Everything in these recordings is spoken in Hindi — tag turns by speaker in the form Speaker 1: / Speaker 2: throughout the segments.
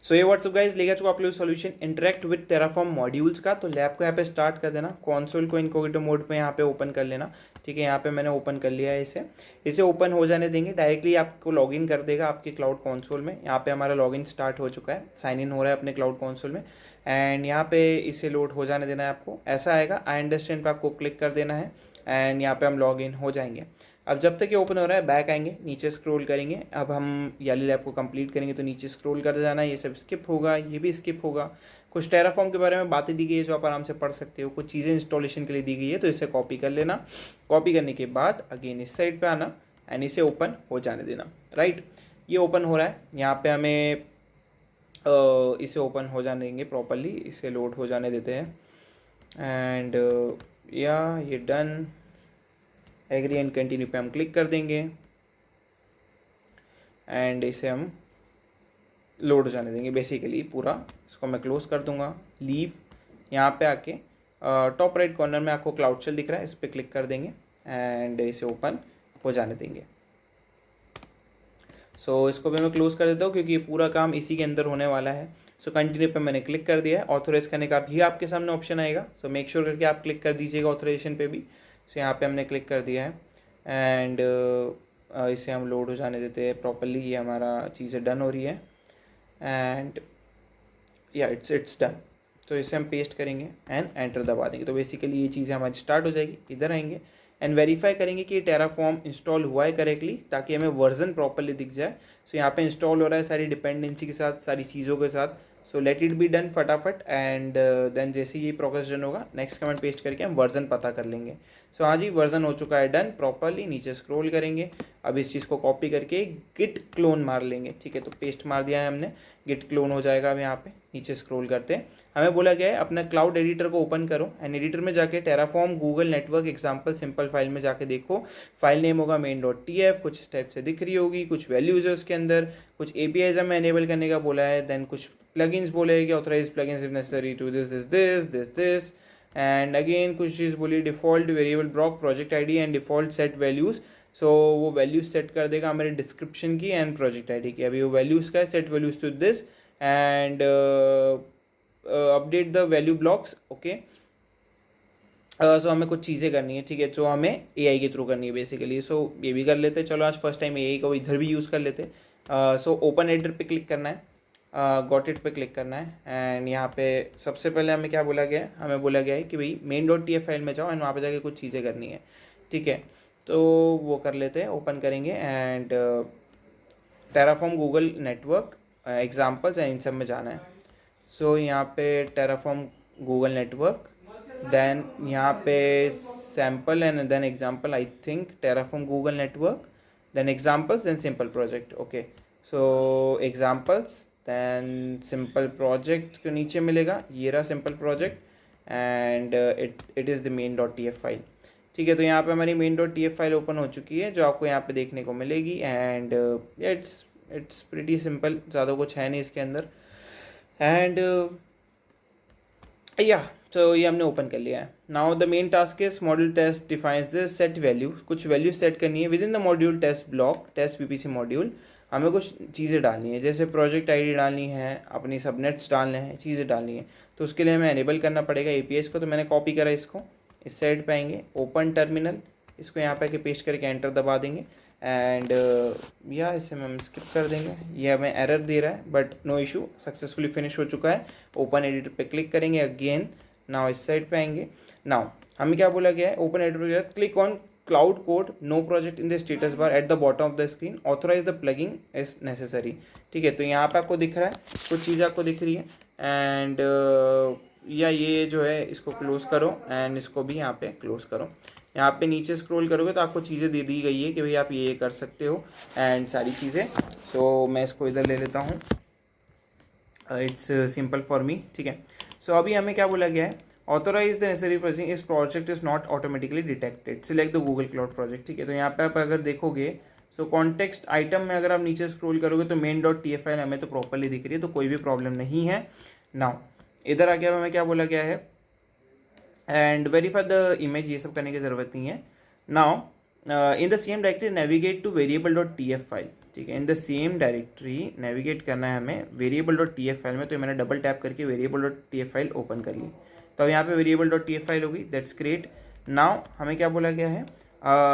Speaker 1: सो ये व्हाट्सअप गाइस लेके आ चुका आप लोग solution interact with Terraform modules का। तो लैब को यहाँ पे स्टार्ट कर देना, कंसोल को इनकोग्निटो मोड पे यहाँ पे ओपन कर लेना। ठीक है, यहाँ पे मैंने ओपन कर लिया है इसे ओपन हो जाने देंगे। डायरेक्टली आपको लॉगिन कर देगा आपके क्लाउड कंसोल में। यहाँ पे हमारा लॉगिन स्टार्ट हो चुका है, साइन इन हो रहा है अपने क्लाउड कंसोल में। एंड यहाँ पे इसे लोड हो जाने देना है आपको। ऐसा आएगा, आई अंडरस्टैंड पे आपको क्लिक कर देना है एंड यहाँ पे हम लॉग इन हो जाएंगे। अब जब तक ये ओपन हो रहा है बैक आएंगे, नीचे स्क्रॉल करेंगे। अब हम याली लैब को कंप्लीट करेंगे तो नीचे स्क्रॉल कर जाना, ये सब स्किप होगा, ये भी स्किप होगा। कुछ टेराफॉर्म के बारे में बातें दी गई है जो आप आराम से पढ़ सकते हो, कुछ चीज़ें इंस्टॉलेशन के लिए दी गई है तो इसे कॉपी कर लेना। कॉपी करने के बाद अगेन इस साइड पे आना एंड इसे ओपन हो जाने देना। राइट, ये ओपन हो रहा है, यहाँ पे हमें इसे ओपन हो जाने देंगे प्रॉपरली, इसे लोड हो जाने देते हैं। एंड या ये डन, एग्री एंड कंटिन्यू पे हम क्लिक कर देंगे एंड इसे हम लोड हो जाने देंगे बेसिकली पूरा। इसको मैं क्लोज कर दूंगा, लीव। यहाँ पे आके टॉप राइट कॉर्नर में आपको क्लाउड शेल दिख रहा है, इस पर क्लिक कर देंगे एंड इसे ओपन हो जाने देंगे। सो इसको भी मैं क्लोज कर देता हूँ क्योंकि ये पूरा काम इसी के अंदर होने वाला है। सो कंटिन्यू पे मैंने क्लिक कर दिया है। ऑथोराइज करने का भी आपके सामने ऑप्शन आएगा, सो मेक श्योर करके आप क्लिक कर दीजिएगा ऑथोराइजेशन पे भी। सो यहाँ पे हमने क्लिक कर दिया है एंड इसे हम लोड हो जाने देते हैं प्रॉपरली। ये हमारा चीज़ें डन हो रही है एंड या इट्स डन। तो इसे हम पेस्ट करेंगे एंड एंटर दबा देंगे तो बेसिकली ये चीज़ें हमारी स्टार्ट हो जाएगी। इधर आएंगे एंड वेरीफाई करेंगे कि ये टेराफॉर्म इंस्टॉल हुआ है करेक्टली, ताकि हमें वर्जन प्रॉपरली दिख जाए। सो यहाँ पे इंस्टॉल हो रहा है सारी डिपेंडेंसी के साथ, सारी चीज़ों के साथ। So let it be done फटाफट एंड देन जैसे ये प्रोग्रेस डन होगा नेक्स्ट कमेंट पेस्ट करके हम वर्जन पता कर लेंगे। सो हाँ जी, वर्जन हो चुका है डन प्रॉपरली। नीचे स्क्रॉल करेंगे, अब इस चीज़ को कॉपी करके गिट क्लोन मार लेंगे। ठीक है, तो पेस्ट मार दिया है हमने, गिट क्लोन हो जाएगा। अब यहाँ पे नीचे स्क्रॉल करते हैं, हमें बोला गया है अपना क्लाउड एडिटर को ओपन करो एंड एडिटर में जाके Terraform Google network example simple file में जाके देखो। फाइल नेम होगा main.tf, कुछ इस टाइप से दिख रही होगी, कुछ वैल्यूज है उसके अंदर, कुछ एपीआईज हमें एनेबल करने का बोला है। देन कुछ प्लगइन्स बोले कि authorize plugins if necessary to this and again कुछ चीज़ बोली default variable block project ID and default set values. So वो वैल्यूज सेट कर देगा मेरे डिस्क्रिप्शन की एंड प्रोजेक्ट आईडी की। अभी वो वैल्यूज़ का है, set values to this and update the value blocks. Okay, so हमें कुछ चीज़ें करनी है, ठीक है, जो हमें एआई के थ्रू करनी है बेसिकली। सो ये भी कर लेते, चलो आज फर्स्ट टाइम एआई को इधर भी यूज़ कर लेते। सो ओपन एडिटर पे क्लिक करना है, गॉट इट पे क्लिक करना है एंड यहाँ पे सबसे पहले हमें क्या बोला गया है, हमें बोला गया है कि भाई main.tf फाइल में जाओ एंड वहाँ पे जाके कुछ चीज़ें करनी है। ठीक है, तो वो कर लेते हैं, ओपन करेंगे and Terraform Google network examples and in सब में जाना है। सो यहाँ पे टेराफॉर्म गूगल नेटवर्क, देन यहाँ पे sample and then example, I think Terraform Google network then examples then simple project. Okay, so examples then simple project के नीचे मिलेगा, ये रहा simple project and it is the main.tf file. ठीक है, तो यहाँ पे हमारी main.tf फाइल ओपन हो चुकी है जो आपको यहाँ पे देखने को मिलेगी एंड इट्स प्रीटी सिंपल, ज़्यादा कुछ है नहीं इसके अंदर। एंड या तो ये हमने ओपन कर लिया है। Now the main task is module test defines this set value. कुछ वैल्यू सेट करनी है within the module test block test VPC module. हमें कुछ चीज़ें डालनी है, जैसे प्रोजेक्ट आईडी डालनी है, अपनी सबनेट्स डालने हैं, चीज़ें डालनी है। तो उसके लिए हमें एनेबल करना पड़ेगा एपीआईज को। तो मैंने कॉपी करा इसको, इस साइड पे आएंगे, ओपन टर्मिनल, इसको यहाँ पे आके पेस्ट करके एंटर दबा देंगे एंड या इसे हम स्किप कर देंगे। ये हमें एरर दे रहा है but no issue, successfully finish हो चुका है। ओपन एडिटर पे क्लिक करेंगे अगेन, नाउ इस साइड पे आएंगे। नाउ हमें क्या बोला गया है, ओपन एडिटर पे click on cloud code no project in the status bar at the bottom of the screen, authorise the plugin is necessary. ठीक है, तो यहाँ पे आपको दिख रहा है, कुछ चीज़ आपको दिख रही है एंड या ये जो है इसको क्लोज करो एंड इसको भी यहाँ पे क्लोज करो। यहाँ पे नीचे स्क्रॉल करोगे तो आपको चीज़ें दे दी गई है कि भाई आप ये कर सकते हो एंड सारी चीज़ें। सो मैं इसको इधर ले लेता हूँ, इट्स सिंपल फॉर मी। ठीक है, सो अभी हमें क्या बोला गया है, ऑथोराइज द नेसेसरी प्रोसेसिंग इस project is not automatically detected, select the Google cloud project. ठीक है, तो यहाँ पे आप अगर देखोगे सो कॉन्टेक्स्ट आइटम में अगर आप नीचे स्क्रॉल करोगे तो main.tf फाइल हमें तो प्रॉपरली दिख रही है, तो कोई भी प्रॉब्लम नहीं है। नाउ इधर आके हमें क्या बोला गया है, एंड वेरीफाई द इमेज, ये सब करने की ज़रूरत नहीं है। Now in the same directory navigate to variable file. ठीक है। In the same directory navigate करना है हमें variable dot T F file में, तो मैंने डबल टैप करके variable dot T F file open कर ली, तो अब यहाँ पे variable dot T F file होगी। That's great. नाउ हमें क्या बोला गया है,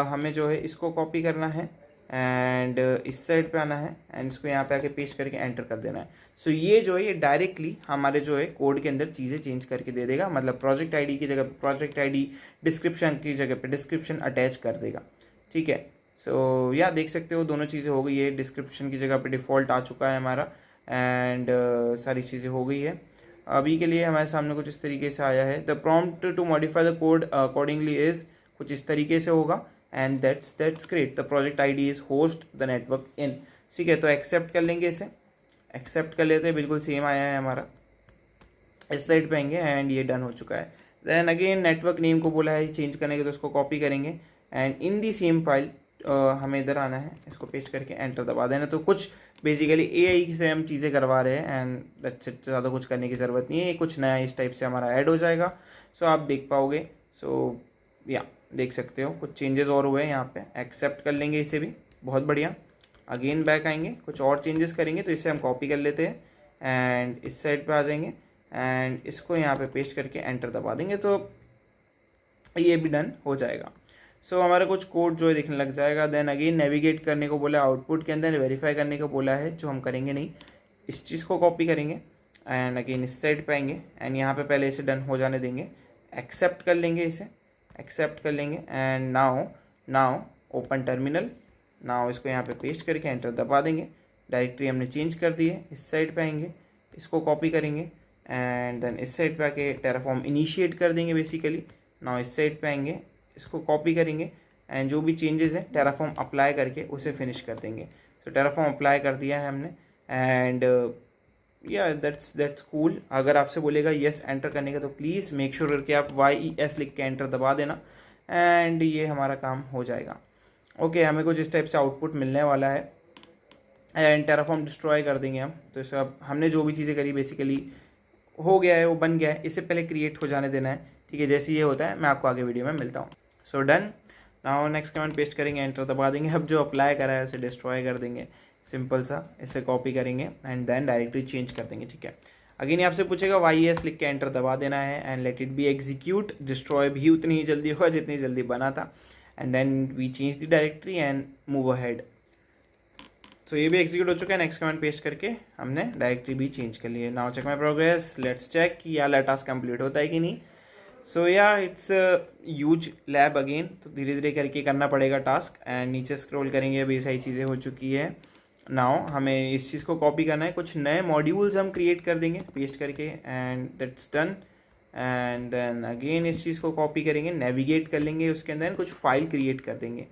Speaker 1: हमें जो है इसको कॉपी करना है एंड इस साइड पे आना है एंड इसको यहाँ पे आके पेस्ट करके एंटर कर देना है। सो ये जो है ये डायरेक्टली हमारे जो है कोड के अंदर चीज़ें चेंज करके दे देगा, मतलब प्रोजेक्ट आईडी की जगह प्रोजेक्ट आईडी, डिस्क्रिप्शन की जगह पे डिस्क्रिप्शन अटैच कर देगा। ठीक है। सो या देख सकते हो दोनों चीज़ें हो गई है, डिस्क्रिप्शन की जगह पे डिफ़ॉल्ट आ चुका है हमारा एंड सारी चीज़ें हो गई है। अभी के लिए हमारे सामने कुछ इस तरीके से आया है, the prompt to modify the code accordingly is, कुछ इस तरीके से होगा and that's great. The project ID is host the network in. ठीक है, तो एक्सेप्ट कर लेंगे, इसे एक्सेप्ट कर लेते हैं, बिल्कुल सेम आया है हमारा। इस साइड पे आएंगे एंड ये डन हो चुका है। देन अगेन नेटवर्क नेम को बोला है चेंज करने के, तो उसको कॉपी करेंगे and in the same file हमें इधर आना है, इसको पेस्ट करके एंटर दबा देना। तो कुछ बेसिकली एआई से हम चीज़ें करवा रहे हैं एंड दैट्स इट, ज़्यादा कुछ करने की ज़रूरत नहीं है। कुछ नया इस टाइप से हमारा ऐड हो जाएगा, सो आप देख पाओगे। सो या देख सकते हो कुछ चेंजेस और हुए हैं यहाँ पे। एक्सेप्ट कर लेंगे इसे भी, बहुत बढ़िया। अगेन बैक आएंगे, कुछ और चेंजेस करेंगे, तो इसे हम कॉपी कर लेते हैं एंड इस साइड पे आ जाएंगे एंड इसको यहाँ पे पेस्ट करके एंटर दबा देंगे, तो ये भी डन हो जाएगा। सो हमारा कुछ कोड जो है दिखने लग जाएगा। देन अगेन नेविगेट करने को बोला है, आउटपुट के अंदर वेरीफाई करने को बोला है, जो हम करेंगे नहीं। इस चीज़ को कॉपी करेंगे एंड अगेन इस साइड पे आएंगे एंड यहाँ पे पहले इसे डन हो जाने देंगे। एक्सेप्ट कर लेंगे, इसे एक्सेप्ट कर लेंगे and now open terminal. Now इसको यहाँ पे पेस्ट करके एंटर दबा देंगे। डायरेक्टरी हमने चेंज कर दी है। इस साइड पे आएंगे, इसको कॉपी करेंगे एंड देन इस साइड पे आके टेराफॉर्म इनिशिएट कर देंगे बेसिकली। नाउ इस साइड पे आएंगे, इसको कॉपी करेंगे एंड जो भी चेंजेस हैं टेराफॉर्म अप्लाई करके उसे फिनिश कर देंगे। तो टेराफॉर्म अप्लाई कर दिया है हमने एंड या दैट्स कूल। अगर आपसे बोलेगा येस एंटर करने का, तो प्लीज़ मेक श्योर करके आप YES लिख के एंटर दबा देना एंड ये हमारा काम हो जाएगा। ओके, हमें कुछ इस टाइप से आउटपुट मिलने वाला है एंड टेराफॉर्म डिस्ट्रॉय कर देंगे हम। तो इसे अब हमने जो भी चीज़ें करी बेसिकली हो गया है, वो बन गया है। इससे पहले क्रिएट हो जाने देना है। ठीक है, जैसे ये होता है मैं आपको आगे वीडियो में मिलता हूँ। So done. Now next comment paste करेंगे, एंटर दबा देंगे। अब जो अप्लाई करा है उसे डिस्ट्रॉय कर देंगे, सिंपल सा। इसे कॉपी करेंगे एंड देन डायरेक्टरी चेंज कर देंगे। ठीक है, अगेन ये आपसे पूछेगा YES लिख के एंटर दबा देना है and let it be execute. Destroy भी उतनी ही जल्दी होगा जितनी जल्दी बना था and then we change the directory and move ahead. तो ये भी एग्जीक्यूट हो चुका है। नेक्स्ट कमेंट पेस्ट करके हमने डायरेक्टरी भी चेंज कर ली है। Now check my progress, let's check कि ये टास्क कंप्लीट होता है कि नहीं। सो या इट्स ह्यूज लैब अगेन, तो धीरे धीरे करके करना पड़ेगा टास्क एंड नीचे स्क्रॉल करेंगे। अभी सारी चीज़ें हो चुकी है। नाउ हमें इस चीज़ को कॉपी करना है, कुछ नए मॉड्यूल्स हम क्रिएट कर देंगे पेस्ट करके and that's done. And then again इस चीज़ को कॉपी करेंगे, नेविगेट कर लेंगे, उसके अंदर कुछ फाइल क्रिएट कर देंगे।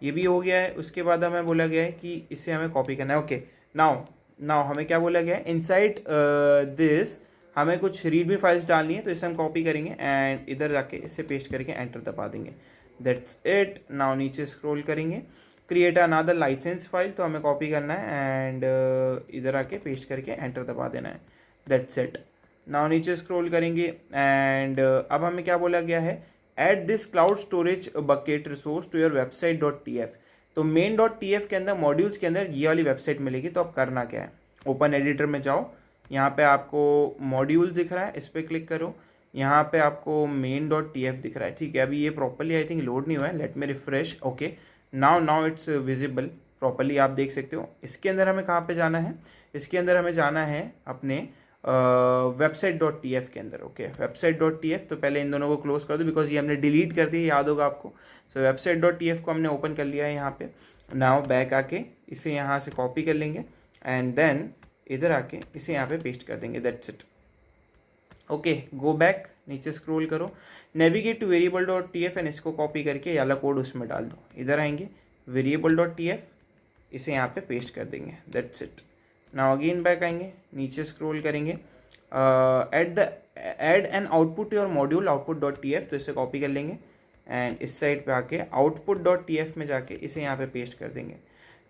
Speaker 1: ये भी हो गया है। उसके बाद हमें बोला गया है कि इसे हमें कॉपी करना है। ओके, नाउ हमें क्या बोला गया है, इनसाइड दिस हमें कुछ रीडमी फाइल्स डालनी है, तो इसे हम कॉपी करेंगे एंड इधर जाके इसे पेस्ट करके एंटर दबा देंगे। That's it. नाउ नीचे स्क्रॉल करेंगे, क्रिएट अनदर लाइसेंस फाइल, तो हमें कॉपी करना है एंड इधर आके पेस्ट करके एंटर दबा देना है। That's it. नाउ नीचे स्क्रॉल करेंगे एंड अब हमें क्या बोला गया है, add this cloud storage bucket resource to your website .tf। तो मेन .tf के अंदर मॉड्यूल्स के अंदर ये वाली वेबसाइट मिलेगी। तो अब करना क्या है, ओपन एडिटर में जाओ, यहाँ पे आपको मॉड्यूल दिख रहा है, इस पर क्लिक करो। यहाँ पे आपको मेन .tf दिख रहा है। ठीक है, अभी ये प्रॉपरली आई थिंक लोड नहीं हुआ है, let me refresh. Okay, now it's visible properly, आप देख सकते हो। इसके अंदर हमें कहाँ पे जाना है, इसके अंदर हमें जाना है अपने वेबसाइट .tf के अंदर। ओके, वेबसाइट .tf, तो पहले इन दोनों को क्लोज कर दो बिकॉज ये हमने डिलीट कर दी, याद होगा आपको। सो वेबसाइट .tf को हमने ओपन कर लिया है यहाँ पे। नाउ बैक आके इसे यहाँ से कॉपी कर लेंगे एंड देन इधर आके इसे यहाँ पे पेस्ट कर देंगे। That's it. Okay, go back, नीचे स्क्रॉल करो, navigate two variable .tf and इसको कॉपी करके वाला कोड उसमें डाल दो। इधर आएंगे, वेरिएबल .tf, इसे यहाँ पे पेस्ट कर देंगे। That's it. Now again back आएंगे, नीचे स्क्रॉल करेंगे, add an output your module output.tf, तो इसे कॉपी कर लेंगे एंड इस साइड पे आके output.tf में जाके इसे यहाँ पे पेस्ट कर देंगे।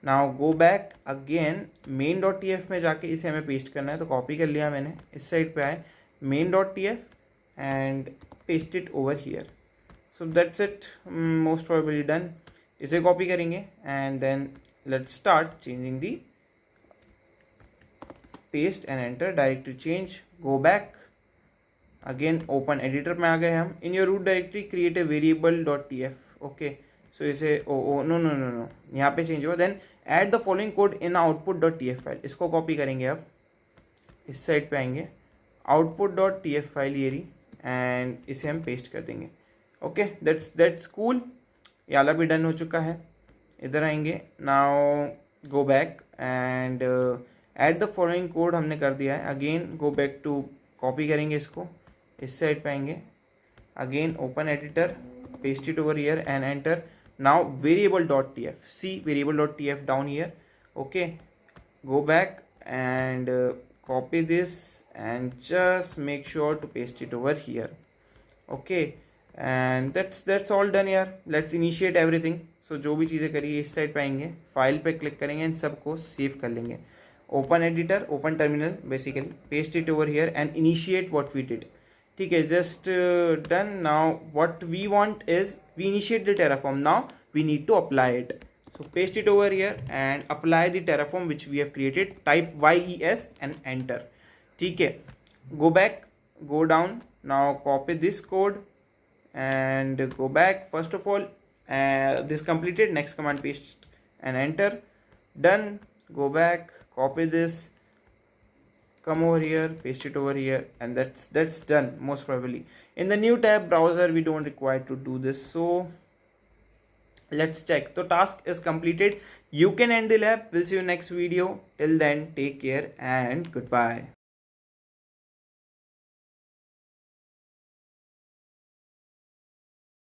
Speaker 1: Now go back again, main .tf में जाके इसे हमें पेस्ट करना है, तो कॉपी कर लिया मैंने। इस साइड पे आए, main .tf and paste it over here. So that's it, most probably done. इसे कॉपी करेंगे and then let's start changing the paste and enter directory change. Go back again, open editor में आ गए हम. In your root directory create a variable .tf. okay, so इसे no यहाँ पे चेंज हुआ. then add the following code in output.tf file. इसको कॉपी करेंगे. अब इस साइड पे आएंगे, output.tf फाइल ये रही, एंड इसे हम पेस्ट कर देंगे. Okay, that's cool. ये वाला भी डन हो चुका है. इधर आएंगे, now go back and add the following code हमने कर दिया है. Again go back to, copy करेंगे इसको, इस साइड पे आएंगे, again open editor, paste it over here and enter. Now variable.tf, see variable.tf down here. okay, go back and copy this and just make sure to paste it over here. okay, and that's all done here. let's initiate everything. so जो भी चीज़ें करी इस साइड पे आएंगे, फाइल पे क्लिक करेंगे, इन सबको सेव कर लेंगे. Open editor, open terminal basically, paste it over here and initiate what we did. ठीक है, just done. Now what we want is we initiate the Terraform. Now we need to apply it. so paste it over here and apply the terraform which we have created. type yes and enter. ठीक है, go back, go down. now copy this code and go back. first of all, this completed, next command paste and enter. done. go back, copy this, come over here, paste it over here, and that's done. most probably in the new tab browser we don't require to do this. so let's check. So task is completed. You can end the lab. We'll see you next video. Till then, take care and goodbye.